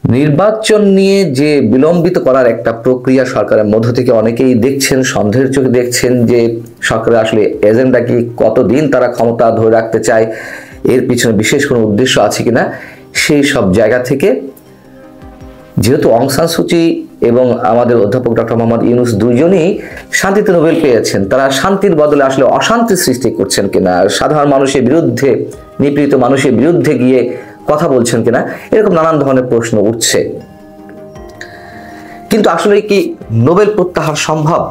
নির্বাচন নিয়ে যে বিলম্বিত করার একটা প্রক্রিয়া সরকারের মধ্য থেকে অনেকেই দেখছেন, সন্দেহের চোখে দেখছেন যে সরকারের আসলে এজেন্ডা কি, কতদিন তারা ক্ষমতা ধরে রাখতে চায়, এর পিছনে বিশেষ কোনো উদ্দেশ্য আছে কিনা। সেই সব জায়গা থেকে যেহেতু অং সান সুচি এবং আমাদের অধ্যাপক ডক্টর মোহাম্মদ ইউনূস দুইজনই শান্তিতে নোবেল পেয়েছেন, তারা শান্তির বদলে আসলে অশান্তি সৃষ্টি করছেন কিনা, সাধারণ মানুষের বিরুদ্ধে, নিপীড়িত মানুষের বিরুদ্ধে গিয়ে কথা বলছেন কিনা, এরকম নানান ধরনের প্রশ্ন উঠছে। কিন্তু আসলে কি নোবেল প্রত্যাহার সম্ভব?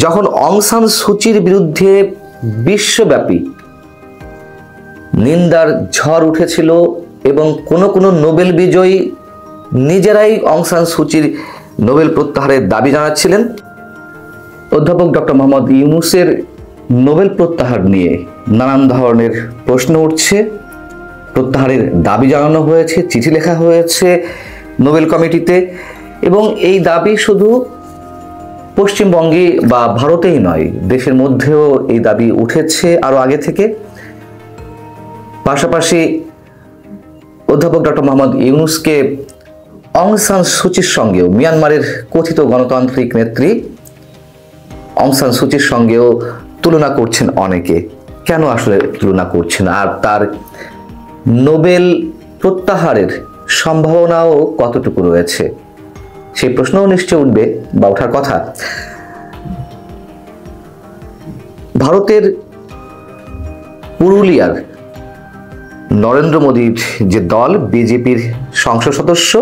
যখন অং সান সুচির বিরুদ্ধে বিশ্বব্যাপী নিন্দার ঝড় উঠেছিল এবং কোন কোন নোবেল বিজয়ী নিজেরাই অং সান সুচির নোবেল প্রত্যাহারের দাবি জানাচ্ছিলেন, অধ্যাপক ডক্টর মোহাম্মদ ইউনূসের নোবেল প্রত্যাহার নিয়ে নানান ধরনের প্রশ্ন উঠছে। প্রত্যাহারের দাবি জানানো হয়েছে, চিঠি লেখা হয়েছে নোবেল কমিটিতে, এবং এই দাবি শুধু পশ্চিমবঙ্গে বা ভারতেই নয়, দেশের মধ্যেও এই দাবি উঠেছে আরো আগে থেকে। পাশাপাশি অধ্যাপক ডক্টর মোহাম্মদ ইউনূসকে অং সান সুচির সঙ্গেও, মিয়ানমারের কথিত গণতান্ত্রিক নেত্রী অং সান সুচির সঙ্গেও তুলনা করছেন অনেকে। কেন আসলে তুলনা করছেন, আর তার নোবেল প্রত্যাহারের সম্ভাবনাও কতটুকু রয়েছে, সেই প্রশ্নও নিশ্চয় উঠবে বা ওঠার কথা। ভারতের পুরুলিয়ার নরেন্দ্র মোদীর যে দল, বিজেপির সংসদ সদস্য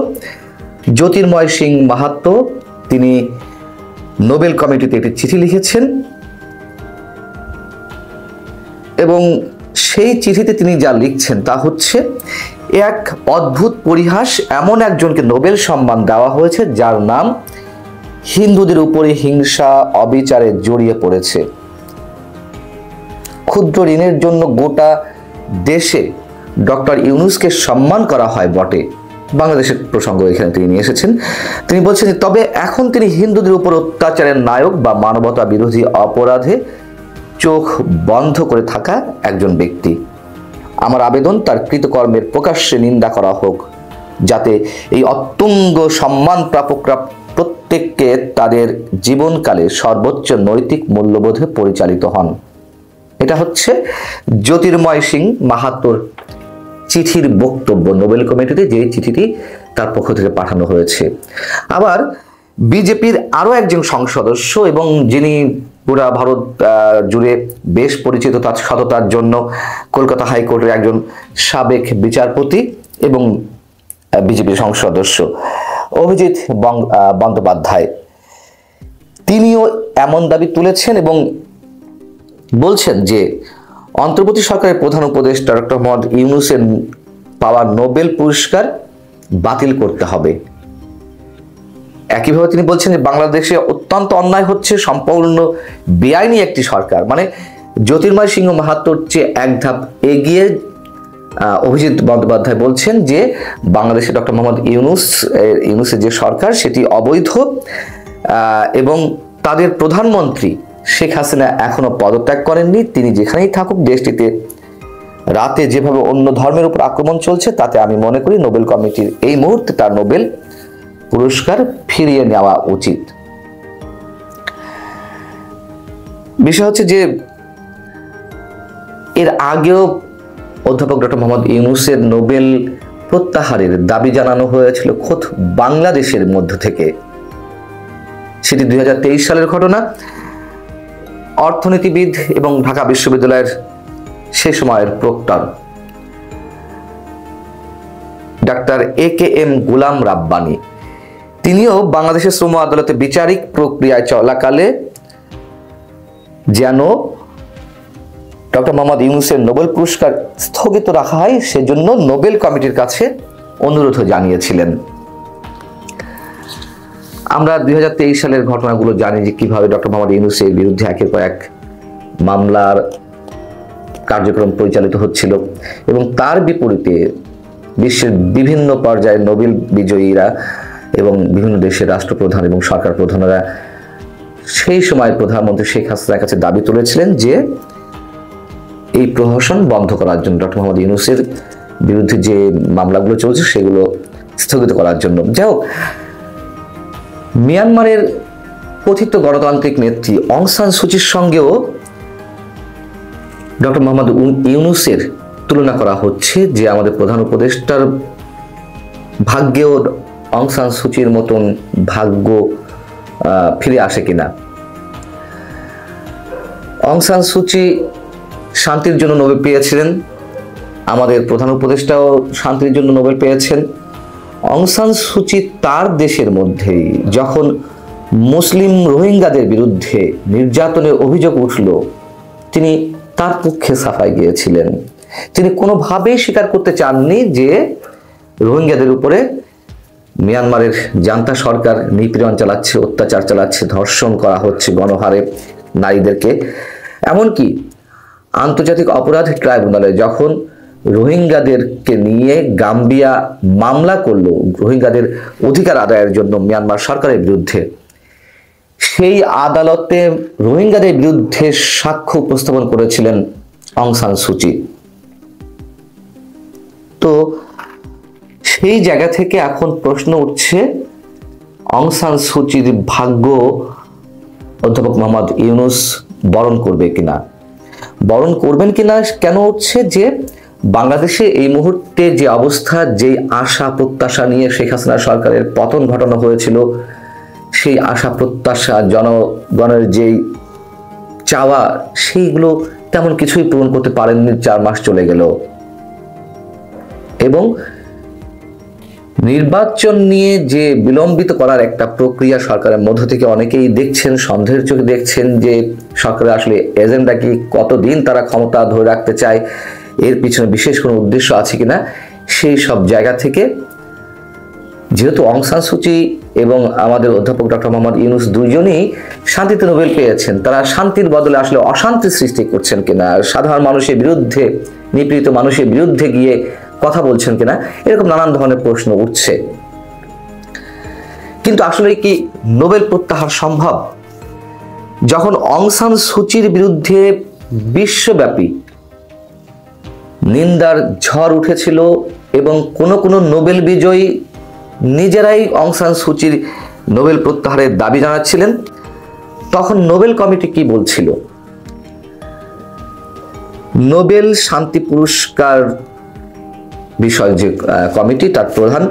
জ্যোতির্ময় সিং মাহাতো, তিনি নোবেল কমিটিতে একটি চিঠি লিখেছেন এবং সেই চিঠিতে তিনি যা লিখছেন তা হচ্ছে, এক অদ্ভুত পরিহাস, এমন একজনকে নোবেল সম্মান দেওয়া হয়েছে যার নাম হিন্দুদের উপরে হিংসা অবিচারে জড়িয়ে পড়েছে। ক্ষুদ্র ঋণের জন্য গোটা দেশে ডক্টর ইউনূসকে সম্মান করা হয় বটে। বাংলাদেশের প্রসঙ্গ এখানে তিনি নিয়ে এসেছেন। তিনি বলছেন, তবে এখন তিনি হিন্দুদের উপর অত্যাচারের নায়ক বা মানবতা বিরোধী অপরাধে চোখ বন্ধ করে থাকা একজন ব্যক্তি। আমার আবেদন, তার কৃতকর্মের প্রকাশ্যে নিন্দা করা হোক, যাতে এই অত্যঙ্গ সম্মান প্রাপকরা প্রত্যেককে তাদের জীবনকালে সর্বোচ্চ নৈতিক মূল্যবোধে পরিচালিত হন। এটা হচ্ছে জ্যোতির্ময় সিং মাহাতোর চিঠির বক্তব্য নোবেল কমিটিতে, যে চিঠিটি তার পক্ষ থেকে পাঠানো হয়েছে। আবার বিজেপির আরো একজন সংসদ সদস্য এবং যিনি পুরা ভারত জুড়ে বেশ পরিচিত তার সততার জন্য, কলকাতা হাইকোর্টের একজন সাবেক বিচারপতি এবং বিজেপির সংসদ সদস্য অভিজিৎ বন্দ্যোপাধ্যায়, তিনিও এমন দাবি তুলেছেন এবং বলছেন যে অন্তর্বর্তী সরকারের প্রধান উপদেষ্টা ডক্টর মোহাম্মদ ইউনূসের পাওয়া নোবেল পুরস্কার বাতিল করতে হবে। একইভাবে তিনি বলছেন যে বাংলাদেশে অত্যন্ত অন্যায় হচ্ছে, সম্পূর্ণ বেআইনি একটি সরকার। মানে জ্যোতির্ময় সিংহ মাহাতোর চেয়ে এক ধাপ এগিয়ে অভিজিৎ বন্দ্যোপাধ্যায় বলছেন যে বাংলাদেশে ডক্টর মোহাম্মদ ইউনূসের যে সরকার সেটি অবৈধ এবং তাদের প্রধানমন্ত্রী শেখ হাসিনা এখনো পদত্যাগ করেননি। তিনি যেখানেই থাকুক দেশটিতে রাতে যেভাবে অন্য ধর্মের উপর আক্রমণ চলছে, তাতে আমি মনে করি নোবেল কমিটির এই মুহূর্তে তার নোবেল পুরস্কার ফিরিয়ে নেওয়া উচিত। বিষয় হচ্ছে যে এর আগেও অধ্যাপক ডক্টর মোহাম্মদ ইউনূসের নোবেল প্রত্যাহারের দাবি জানানো হয়েছিল খোদ বাংলাদেশের মধ্য থেকে। সেটি 2023 সালের ঘটনা। অর্থনীতিবিদ এবং ঢাকা বিশ্ববিদ্যালয়ের সে সময়ের proctor doctor AKM Golam Rabbani, তিনিও বাংলাদেশের শ্রম আদালতে বিচারিক প্রক্রিয়ায় চলাকালে যেন ডক্টর মোহাম্মদ ইউনূসের নোবেল পুরস্কার স্থগিত রাখা হয় সেজন্য নোবেল কমিটির কাছে অনুরোধ জানিয়েছিলেন। আমরা 2023 সালের ঘটনাগুলো জানি যে কিভাবে ডক্টর মোহাম্মদ ইউনূসের বিরুদ্ধে একের পর এক মামলার কার্যক্রম পরিচালিত হচ্ছিল এবং তার বিপরীতে বিশ্বের বিভিন্ন পর্যায়ে নোবেল বিজয়ীরা এবং বিভিন্ন দেশের রাষ্ট্রপ্রধান এবং সরকার প্রধানেরা সেই সময় প্রধানমন্ত্রী শেখ হাসিনার কাছে দাবি তুলেছিলেন যে এই প্রহসন বন্ধ করার জন্য, ডক্টর মোহাম্মদ ইউনূসের বিরুদ্ধে যে মামলাগুলো চলছে সেগুলো স্থগিত করার জন্য। যাই হোক, মিয়ানমারের কথিত গণতান্ত্রিক নেত্রী অং সান সুচির সঙ্গেও ডক্টর মোহাম্মদ ইউনূসের তুলনা করা হচ্ছে যে আমাদের প্রধান উপদেষ্টার ভাগ্যেও অং সান সুচির মতন ভাগ্য ফিরে আসে কিনা। অং সান সুচি শান্তির জন্য নোবেল পেয়েছিলেন, আমাদের প্রধান উপদেষ্টাও শান্তির জন্য নোবেল পেয়েছেন। অং সান সুচি তার দেশের মধ্যেই যখন মুসলিম রোহিঙ্গাদের বিরুদ্ধে নির্যাতনের অভিযোগ উঠল, তিনি তার পক্ষে সাফাই গিয়েছিলেন। তিনি কোনোভাবেই স্বীকার করতে চাননি যে রোহিঙ্গাদের উপরে মিয়ানমারের জান্তা সরকার নিপীড়ন চালাচ্ছে, অত্যাচার চালাচ্ছে, ধর্ষণ করা হচ্ছে গণহারে নারীদেরকে। এমনকি আন্তর্জাতিক অপরাধ ট্রাইব্যুনালে যখন রোহিঙ্গাদেরকে নিয়ে গাম্বিয়া মামলা করলো রোহিঙ্গাদের অধিকার আদায়ের জন্য মিয়ানমার সরকারের বিরুদ্ধে, সেই আদালতে রোহিঙ্গাদের বিরুদ্ধে সাক্ষ্য উপস্থাপন করেছিলেন অং সান সুচি। তো সেই জায়গা থেকে এখন প্রশ্ন উঠছে, অং সান সুচির ভাগ্য অধ্যাপক মোহাম্মদ ইউনূস বরণ করবে কিনা, বরণ করবেন কিনা কেন উঠছে যে বাংলাদেশে এই মুহূর্তে যে অবস্থা, যে আশা প্রত্যাশা নিয়ে শেখ হাসিনা সরকারের পতন ঘটানো হয়েছিল, সেই আশা প্রত্যাশা জনগণের যেই চাওয়া, সেইগুলো তেমন কিছুই পূরণ করতে পারেননি। 4 মাস চলে গেল এবং নির্বাচন নিয়ে যে বিলম্বিত করার একটা প্রক্রিয়া সরকারের মধ্য থেকে অনেকেই দেখছেন, সন্দেহের চোখে দেখছেন যে সরকারের আসলে এজেন্ডা কি, কতদিন তারা ক্ষমতা ধরে রাখতে চায়, এর পিছনে বিশেষ কোনো উদ্দেশ্য আছে কিনা। সেই সব জায়গা থেকে যেহেতু অং সান সুচি এবং আমাদের অধ্যাপক ডক্টর মোহাম্মদ ইউনূস দুইজনই শান্তিতে নোবেল পেয়েছেন, তারা শান্তির বদলে আসলে অশান্তি সৃষ্টি করছেন কিনা, সাধারণ মানুষের বিরুদ্ধে, নিপীড়িত মানুষের বিরুদ্ধে গিয়ে কথা বলছেন কিনা, এরকম নানান ধরনের প্রশ্ন উঠছে। কিন্তু আসলে কি নোবেল প্রত্যাহার সম্ভব? যখন অং সান সুচির বিরুদ্ধে বিশ্বব্যাপী নিন্দার ঝড় উঠেছিল এবং কোনো নোবেল বিজয়ী নিজেরাই অং সান সুচির নোবেল প্রত্যাহারের দাবি জানাচ্ছিলেন, তখন নোবেল কমিটি কি বলছিল? নোবেল শান্তি পুরস্কার বিষয় যে কমিটি, তার প্রধান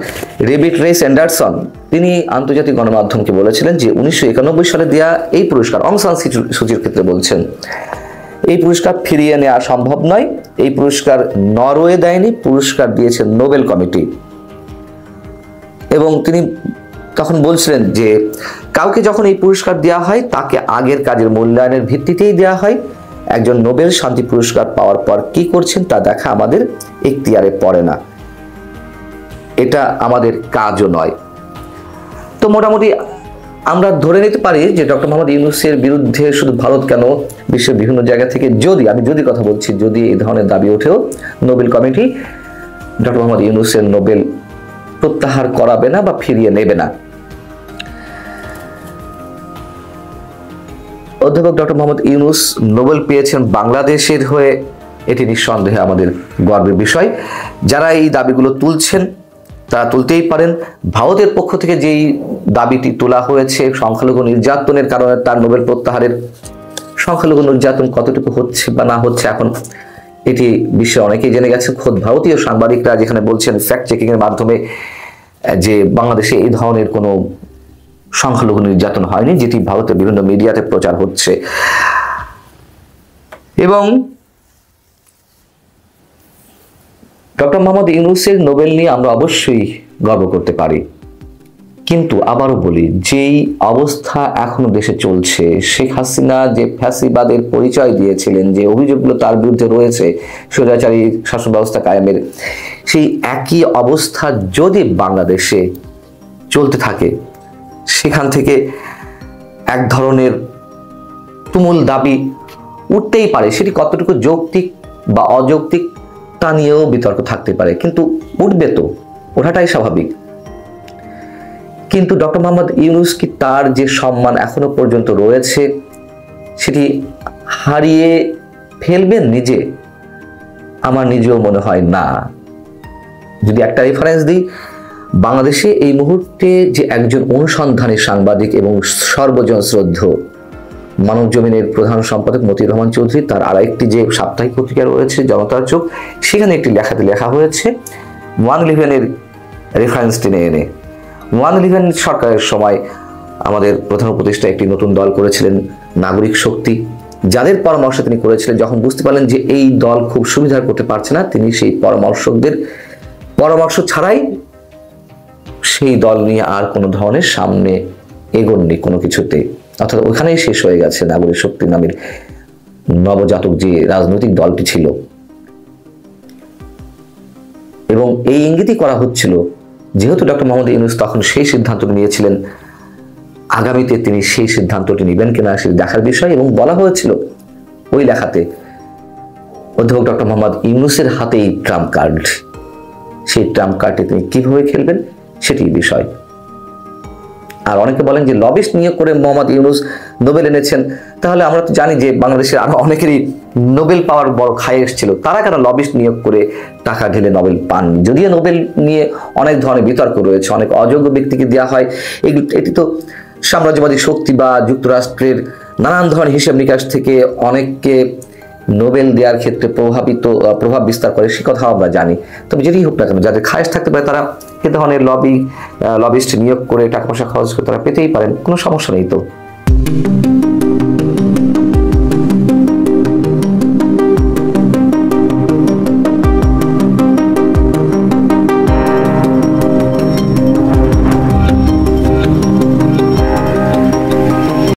রেবিট রেস অ্যান্ডারসন, তিনি আন্তর্জাতিক গণমাধ্যমকে বলেছিলেন যে 1991 সালে দেয়া এই পুরস্কার, অং সান সুচির ক্ষেত্রে বলছেন, এই পুরস্কার ফিরিয়ে নেওয়া সম্ভব নয়। এই পুরস্কার নরওয়ে দেয়নি, পুরস্কার দিয়েছে নোবেল কমিটি। এবং তিনি তখন বলছিলেন যে কাউকে যখন এই পুরস্কার দেওয়া হয়, তাকে আগের কাজের মূল্যায়নের ভিত্তিতেই দেওয়া হয়। একজন নোবেল শান্তি পুরস্কার পাওয়ার পর কি করছেন তা দেখা আমাদের এখতিয়ারে পড়ে না, এটা আমাদের কাজও নয়। তো মোটামুটি আমরা ধরে নিতে পারি যে ডক্টর মোহাম্মদ ইউনূসের বিরুদ্ধে শুধু ভারত কেন, বিশ্বের বিভিন্ন জায়গা থেকে যদি কথা বলছি, যদি এই ধরনের দাবি ওঠেও, নোবেল কমিটি ডক্টর মোহাম্মদ ইউনূসের নোবেল প্রত্যাহার করাবে না বা ফিরিয়ে নেবে না। অধ্যাপক ডক্টর মোহাম্মদ ইউনূস নোবেল পেয়েছেন বাংলাদেশের হয়ে, এটি নিঃসন্দেহে আমাদের গর্বের বিষয়। যারা এই দাবিগুলো তুলছেন তারা তুলতেই পারেন। ভারতের পক্ষ থেকে যেই দাবিটি তোলা হয়েছে সংখ্যালঘু নির্যাতনের কারণে তার নোবেল প্রত্যাহারের, সংখ্যালঘু নির্যাতন কতটুকু হচ্ছে বা না হচ্ছে এখন এটি বিশ্বে অনেকেই জেনে গেছে। খোদ ভারতীয় সাংবাদিকরা যেখানে বলছেন ফ্যাক্ট চেকিং এর মাধ্যমে যে বাংলাদেশে এই ধরনের কোনো সংখ্যালঘু নির্যাতন হয়নি, যেটি ভারতের বিভিন্ন মিডিয়াতে প্রচার হচ্ছে। এবং ডক্টর মোহাম্মদ ইউনূসের নোবেল নিয়ে আমরা অবশ্যই গর্ব করতে পারি, কিন্তু আবারও বলি, যেই অবস্থা এখনো দেশে চলছে, শেখ হাসিনা যে ফ্যাসিবাদের পরিচয় দিয়েছিলেন, যে অভিযোগগুলো তার বিরুদ্ধে রয়েছে স্বৈরাচারী শাসন ব্যবস্থা কায়েমের, সেই একই অবস্থা যদি বাংলাদেশে চলতে থাকে, সেখান থেকে এক ধরনের তুমুল দাবি উঠতেই পারে। সেটি কতটুকু যৌক্তিক বা অযৌক্তিক তা নিয়েও বিতর্ক থাকতে পারে, কিন্তু উঠবে তো, ওঠাটাই স্বাভাবিক। কিন্তু ডক্টর মোহাম্মদ ইউনূস কি তার যে সম্মান এখনো পর্যন্ত রয়েছে সেটি হারিয়ে ফেলবেন নিজে? আমার নিজেও মনে হয় না। যদি একটা রেফারেন্স দিই, বাংলাদেশে এই মুহূর্তে যে একজন অনুসন্ধানী সাংবাদিক এবং সর্বজন শ্রদ্ধ মানব জমিনের প্রধান সম্পাদক মতিউর রহমান চৌধুরী, তার আরেকটি যে সাপ্তাহিক পত্রিকা রয়েছে জনতার চোখ, সেখানে একটি লেখাতে লেখা হয়েছে 111-এর রেফারেন্স টেনে এনে। 111 সরকারের সময় আমাদের প্রধান উপদেষ্টা একটি নতুন দল করেছিলেন, নাগরিক শক্তি, যাদের পরামর্শ তিনি করেছিলেন। যখন বুঝতে পারলেন যে এই দল খুব সুবিধা করতে পারছে না, তিনি সেই পরামর্শকদের পরামর্শ ছাড়াই সেই দল নিয়ে আর কোনো ধরনের সামনে এগোননি কোনো কিছুতে, অর্থাৎ ওখানেই শেষ হয়ে গেছে নাগরিক শক্তি নামের নবজাতক যে রাজনৈতিক দলটি ছিল। এবং এই ইঙ্গিতই করা হচ্ছিল, যেহেতু ডক্টর মোহাম্মদ ইউনূস তখন সেই সিদ্ধান্তটি নিয়েছিলেন, আগামীতে তিনি সেই সিদ্ধান্তটি নেবেন কিনা সে দেখার বিষয়। এবং বলা হয়েছিল ওই লেখাতে, অধ্যাপক ডক্টর মোহাম্মদ ইউনূসের হাতেই ট্রাম্প কার্ড, সেই ট্রাম্প কার্ডটি তিনি কিভাবে খেলবেন সেটি বিষয়। আর অনেকে বলেন যে লবিস্ট নিয়োগ করে মোহাম্মদ ইউনূস নোবেল এনেছেন, তাহলে আমরা তো জানি যে বাংলাদেশের আরো অনেকেরই নোবেল পাওয়ার বড় খায় এসেছিল, তারা কেন লবিস্ট নিয়োগ করে টাকা ঢেলে নোবেল পাননি? যদিও নোবেল নিয়ে অনেক ধরনের বিতর্ক রয়েছে, অনেক অযোগ্য ব্যক্তিকে দেওয়া হয়, এটি তো সাম্রাজ্যবাদী শক্তি বা যুক্তরাষ্ট্রের নানান ধরনের হিসাব নিকাশ থেকে অনেককে নোবেল দেওয়ার ক্ষেত্রে প্রভাব বিস্তার করে, সে কথা আমরা জানি। তবে যেটি হোক না কেন, যাদের খায়েশ থাকতে পারে তারা এ ধরনের লবিস্ট নিয়োগ করে টাকা পয়সা খরচ করে তারা পেতেই পারেন, কোনো সমস্যা নেই তো।